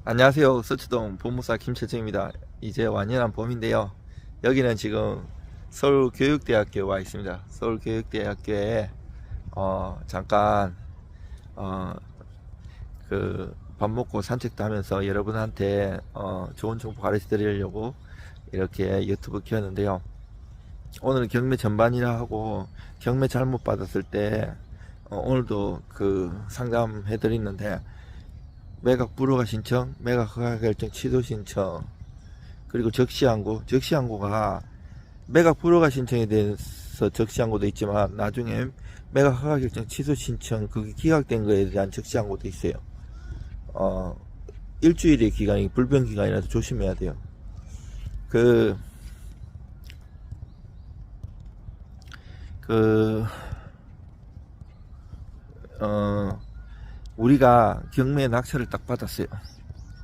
안녕하세요. 서초동 법무사 김철정입니다. 이제 완연한 봄인데요. 여기는 지금 서울교육대학교에 와 있습니다. 서울교육대학교에 잠깐 그 밥 먹고 산책도 하면서 여러분한테 좋은 정보 가르쳐 드리려고 이렇게 유튜브 켰는데요. 오늘은 경매 전반이라 하고 경매 잘못 받았을 때 오늘도 그 상담해 드리는데, 매각 불허가 신청, 매각 허가 결정 취소 신청, 그리고 적시항고가 매각 불허가 신청에 대해서 적시항고도 있지만 나중에 매각 허가 결정 취소 신청 그게 기각된 거에 대한 적시항고도 있어요. 일주일의 기간이 불변 기간이라서 조심해야 돼요. 우리가 경매 낙찰을 딱 받았어요.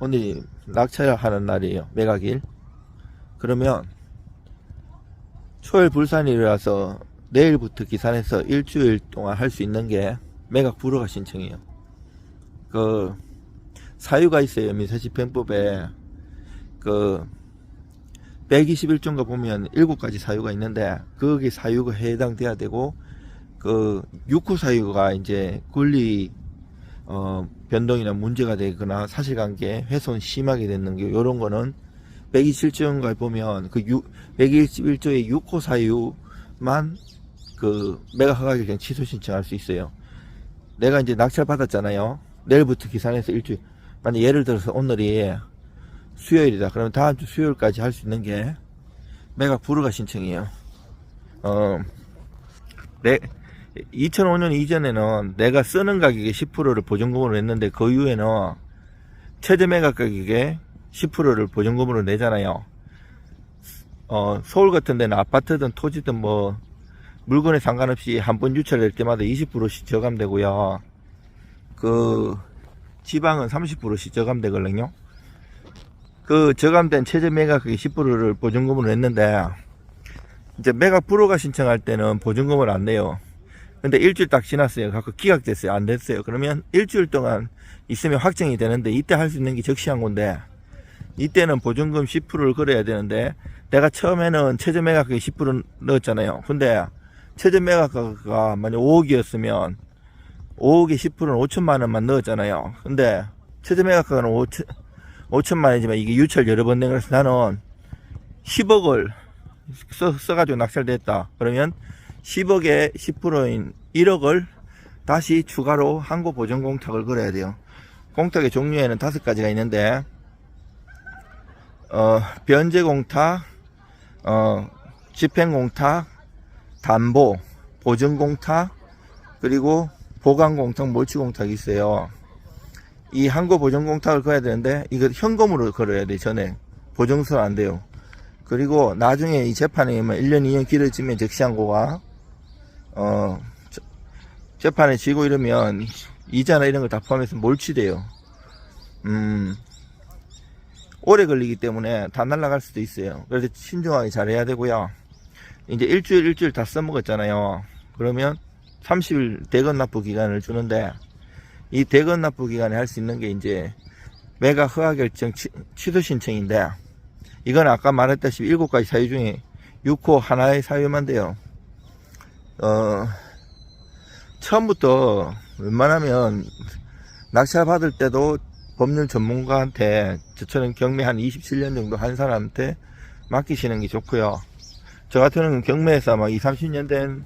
오늘 낙찰하는 날이에요. 매각일. 그러면 초일 불산일이라서 내일부터 기산해서 일주일 동안 할 수 있는 게 매각 불허가 신청이에요. 그 사유가 있어요. 민사집행법에 121조인가 보면 7가지 사유가 있는데, 거기 사유가 해당돼야 되고, 6호 사유가 이제 권리 변동이나 문제가 되거나 사실관계 훼손 심하게 되는 게, 요런 거는 127조인가 보면 121조의 6호 사유만 매각 허가 결정 취소 신청할 수 있어요. 내가 이제 낙찰 받았잖아요. 내일부터 기산해서 일주일, 만약 예를 들어서 오늘이 수요일이다. 그러면 다음 주 수요일까지 할 수 있는 게 매각 불허가 신청이에요. 2005년 이전에는 내가 쓰는 가격의 10%를 보증금으로 냈는데, 그 이후에는 최저 매각 가격의 10%를 보증금으로 내잖아요. 서울 같은 데는 아파트든 토지든 뭐 물건에 상관없이 한 번 유찰될 때마다 20%씩 저감되고요. 지방은 30%씩 저감되거든요. 저감된 최저 매각 가격 10%를 보증금으로 냈는데, 이제 매각 불허가 신청할 때는 보증금을 안 내요. 근데 일주일 딱 지났어요. 갖고 기각됐어요. 안 됐어요. 그러면 일주일 동안 있으면 확정이 되는데, 이때 할 수 있는 게 적시항고인데, 이때는 보증금 10%를 걸어야 되는데, 내가 처음에는 최저 매각가격 10% 넣었잖아요. 근데 최저 매각가가 만약 5억이었으면 5억에 10%는 5천만 원만 넣었잖아요. 근데 최저 매각가는 5천만 원이지만 이게 유찰 여러 번 된 거라서 나는 10억을 써가지고 낙찰됐다. 그러면 10억에 10%인 1억을 다시 추가로 항고 보전 공탁을 걸어야 돼요. 공탁의 종류에는 5가지가 있는데, 변제 공탁, 집행 공탁, 담보, 보증 공탁, 그리고 보관 공탁, 몰취 공탁이 있어요. 이 항고 보전 공탁을 걸어야 되는데, 이거 현금으로 걸어야 돼. 전에 보증서는 안 돼요. 그리고 나중에 이 재판이 1년 2년 길어지면 적시항고가 재판에 지고 이러면 이자나 이런 걸 다 포함해서 몰취돼요. 오래 걸리기 때문에 다 날아갈 수도 있어요. 그래서 신중하게 잘해야 되고요. 이제 일주일 다 써먹었잖아요. 그러면 30일 대건 납부 기간을 주는데, 이 대건 납부 기간에 할 수 있는 게 이제 매각 허가 결정 취소 신청인데, 이건 아까 말했다시피 7가지 사유 중에 6호 하나의 사유만 돼요. 처음부터 웬만하면 낙찰 받을 때도 법률 전문가한테, 저처럼 경매 한 27년 정도 한 사람한테 맡기시는 게 좋고요. 저 같은 경우는 경매에서 막 20, 30년 된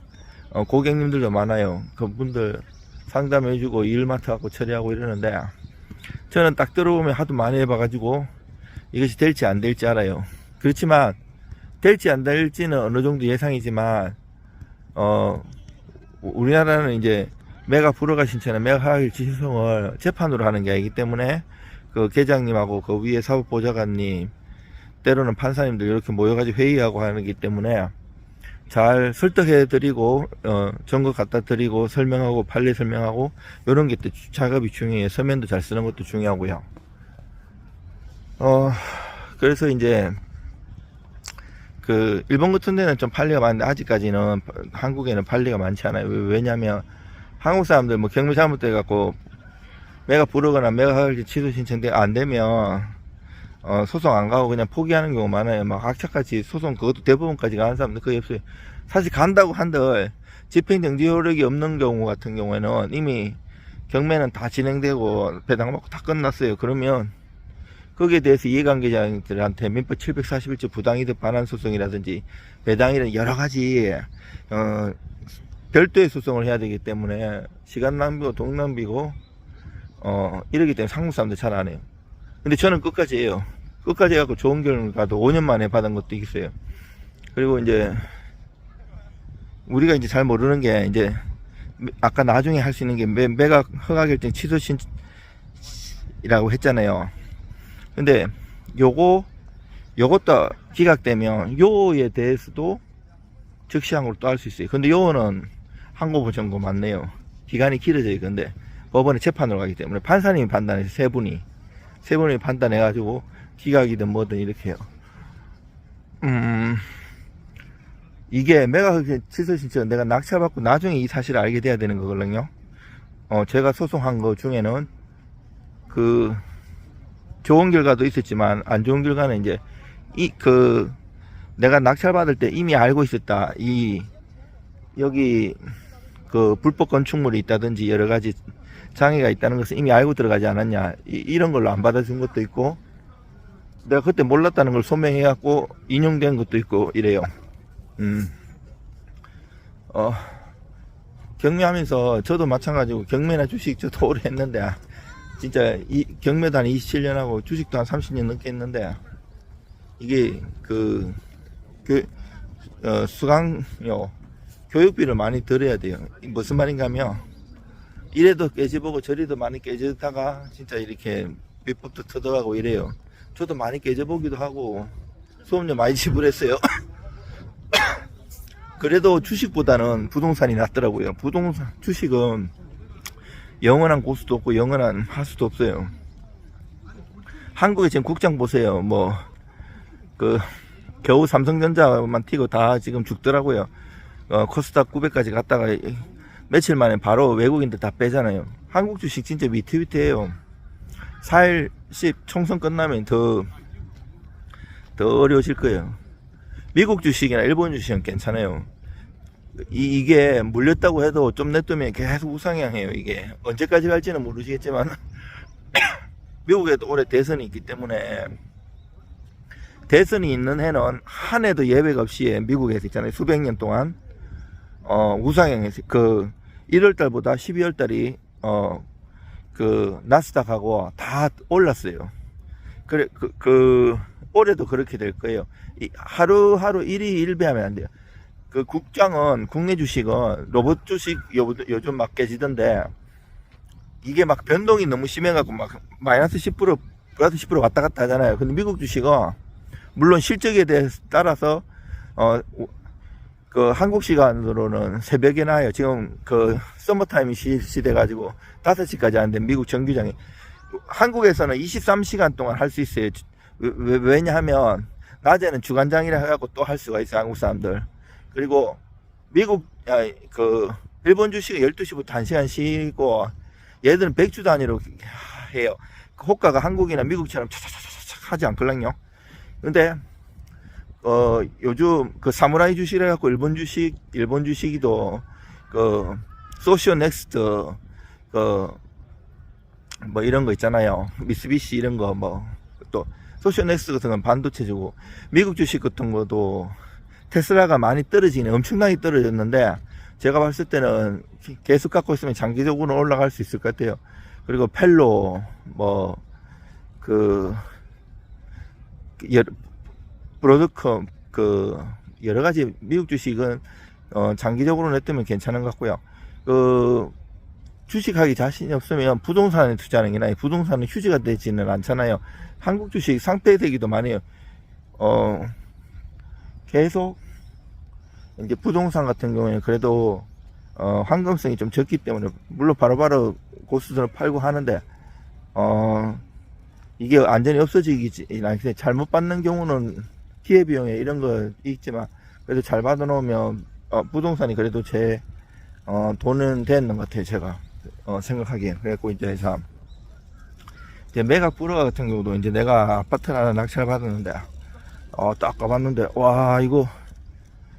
고객님들도 많아요. 그분들 상담해주고 일 맡아갖고 처리하고 이러는데, 저는 딱 들어오면 하도 많이 해봐가지고 이것이 될지 안 될지 알아요. 그렇지만 될지 안 될지는 어느 정도 예상이지만, 우리나라는 이제 매각 불허가 신청이나 매각 허가 취소를 재판으로 하는 게 아니기 때문에, 계장님하고 위에 사법보좌관님, 때로는 판사님들 이렇게 모여가지고 회의하고 하는 기 때문에 잘 설득해드리고, 증거 갖다 드리고, 설명하고, 판례 설명하고, 요런 게 또 작업이 중요해요. 서면도 잘 쓰는 것도 중요하고요. 그래서 이제 일본 같은 데는 좀 판례가 많은데, 아직까지는 한국에는 판례가 많지 않아요. 왜냐면 한국 사람들 뭐 경매 잘못돼갖고 매각 부르거나 매각 취소 신청대 안 되면 소송 안 가고 그냥 포기하는 경우 많아요. 막 악착같이 소송 그것도 대법원까지 가는 사람들 거의 없어요. 사실 간다고 한들 집행정지 효력이 없는 경우 같은 경우에는 이미 경매는 다 진행되고 배당받고 다 끝났어요. 그러면 거기에 대해서 이해관계자들한테 민법 741조 부당이득 반환 소송이라든지 배당이라는 여러 가지 별도의 소송을 해야 되기 때문에 시간 낭비고 돈 낭비고 이러기 때문에 상무사람들 잘 안 해요. 근데 저는 끝까지 해요. 끝까지 해갖고 좋은 결과도 5년 만에 받은 것도 있어요. 그리고 이제 우리가 이제 잘 모르는 게 이제 아까 나중에 할 수 있는 게 매각 허가결정 취소 신청이라고 했잖아요. 근데 요것도 기각되면 요에 대해서도 즉시 항고를 또 할 수 있어요. 근데 요거는 항고부 전고 맞네요. 기간이 길어져요. 근데 법원에 재판으로 가기 때문에 판사님이 판단해서 세 분이 판단해가지고 기각이든 뭐든 이렇게 해요. 이게 매각 취소 신청 내가 낙찰받고 나중에 이 사실을 알게 돼야 되는 거거든요. 제가 소송한 거 중에는 그 좋은 결과도 있었지만 안 좋은 결과는 이제 내가 낙찰받을 때 이미 알고 있었다. 여기 그 불법 건축물이 있다든지 여러 가지 장애가 있다는 것을 이미 알고 들어가지 않았냐. 이런 걸로 안 받아준 것도 있고 내가 그때 몰랐다는 걸 소명해 갖고 인용된 것도 있고 이래요. 경매하면서 저도 마찬가지고 경매나 주식 저도 오래 했는데 진짜 경매도 한 27년 하고 주식도 한 30년 넘게 했는데 이게 수강료 교육비를 많이 들어야 돼요. 무슨 말인가 하면 이래도 깨져보고 저래도 많이 깨지다가 진짜 이렇게 비법도 터득하고 이래요. 저도 많이 깨져보기도 하고 수업료 많이 지불했어요. 그래도 주식보다는 부동산이 낫더라고요. 주식은 영원한 고수도 없고 영원한 하수도 없어요. 한국에 지금 국장 보세요. 겨우 삼성전자만 튀고 다 지금 죽더라고요. 코스닥 900까지 갔다가 며칠 만에 바로 외국인들 다 빼잖아요. 한국 주식 진짜 위태위태해요. 4일 10 총선 끝나면 더 어려워질 거예요. 미국 주식이나 일본 주식은 괜찮아요. 이게 물렸다고 해도 좀 냅두면 계속 우상향해요. 이게 언제까지 갈지는 모르시겠지만 미국에도 올해 대선이 있기 때문에 대선이 있는 해는 한 해도 예외가 없이 미국에서 있잖아요. 수백 년 동안 우상향해서 1월달보다 12월달이 나스닥하고 다 올랐어요. 그래 올해도 그렇게 될 거예요. 하루하루 일이 일배하면 안 돼요. 국장은 국내 주식은 로봇 주식 요즘 막 깨지던데 이게 막 변동이 너무 심해갖고 막 마이너스 10% 플러스 10% 왔다 갔다 하잖아요. 근데 미국 주식은 물론 실적에 대해서 따라서 한국 시간으로는 새벽에 나요. 지금 서머타임이 시대 가지고 5시까지 하는데 미국 정규장이 한국에서는 23시간 동안 할 수 있어요. 왜냐하면 낮에는 주간장이라 해갖고 또 할 수가 있어요. 한국 사람들. 그리고 일본 주식은 12시부터 1시간 쉬고 얘들은 100주 단위로 해요. 호가가 한국이나 미국처럼 차차차차차 하지 않걸랑요. 근데 요즘 사무라이 주식이라 해갖고 일본 주식이도 소시오 넥스트 이런 거 있잖아요. 미쓰비시 이런 거 또 소시오 넥스트 같은 건 반도체주고 미국 주식 같은 것도 테슬라가 많이 떨어지네. 엄청나게 떨어졌는데 제가 봤을 때는 계속 갖고 있으면 장기적으로 올라갈 수 있을 것 같아요. 그리고 펠로 브로드컴 여러 가지 미국 주식은 장기적으로 냈으면 괜찮은 것 같고요. 주식하기 자신이 없으면 부동산에 투자하는 게 나아요. 부동산은 휴지가 되지는 않잖아요. 한국 주식 상폐되기도 많이 해요. 계속 이제 부동산 같은 경우에는 그래도 황금성이 좀 적기 때문에 물론 바로바로 고수들은 팔고 하는데 이게 완전히 없어지기 않기 잘못 받는 경우는 기회비용에 이런 거 있지만 그래도 잘 받아 놓으면 부동산이 그래도 제 돈은 되는 것 같아요. 제가 생각하기에. 그래갖고 이제 해서 이제 매각 불허가 같은 경우도 이제 내가 아파트를 하나 낙찰 받았는데, 딱 가봤는데, 와, 이거,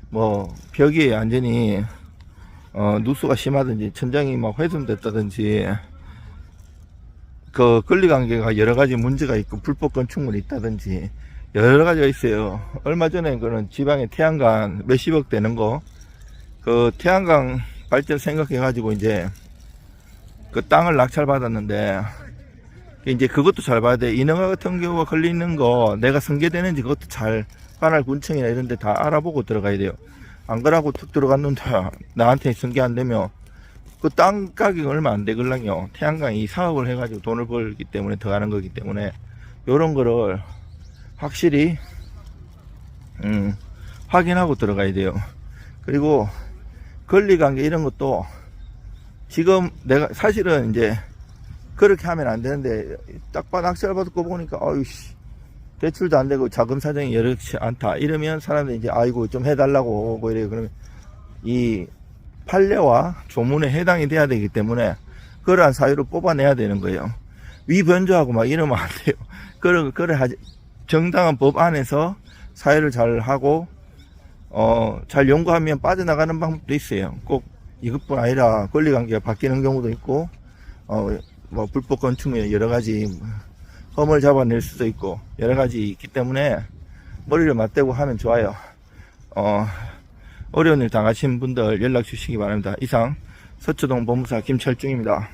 뭐, 벽이 완전히, 누수가 심하든지, 천장이 막 훼손됐다든지, 그 권리관계가 여러 가지 문제가 있고, 불법 건축물이 있다든지, 여러 가지가 있어요. 얼마 전에 그런 지방에 태양광 몇십억 되는 거, 그 태양광 발전 생각해가지고 이제 그 땅을 낙찰 받았는데, 이제 그것도 잘 봐야 돼. 인허가 같은 경우가 걸리는 거 내가 승계되는지 그것도 잘 관할 군청이나 이런 데 다 알아보고 들어가야 돼요. 안 그러고 툭 들어갔는데 나한테 승계 안 되면 그 땅 가격이 얼마 안 되걸랑요. 태양광이 사업을 해가지고 돈을 벌기 때문에 더 가는 거기 때문에 요런 거를 확실히 확인하고 들어가야 돼요. 그리고 권리관계 이런 것도 지금 내가 사실은 이제 그렇게 하면 안 되는데 딱 봐 낙찰 받고 보니까 아유씨 대출도 안 되고 자금 사정이 여력치 않다 이러면 사람들이 이제 아이고 좀 해달라고 오고 이래요. 그러면 이 판례와 조문에 해당이 돼야 되기 때문에 그러한 사유를 뽑아내야 되는 거예요. 위변조하고 막 이러면 안 돼요. 그래 하지 정당한 법 안에서 사유를 잘 하고 잘 연구하면 빠져나가는 방법도 있어요. 꼭 이것뿐 아니라 권리관계가 바뀌는 경우도 있고 뭐 불법 건축에 여러 가지 험을 잡아낼 수도 있고 여러 가지 있기 때문에 머리를 맞대고 하면 좋아요. 어려운 일 당하신 분들 연락 주시기 바랍니다. 이상 서초동 법무사 김철중입니다.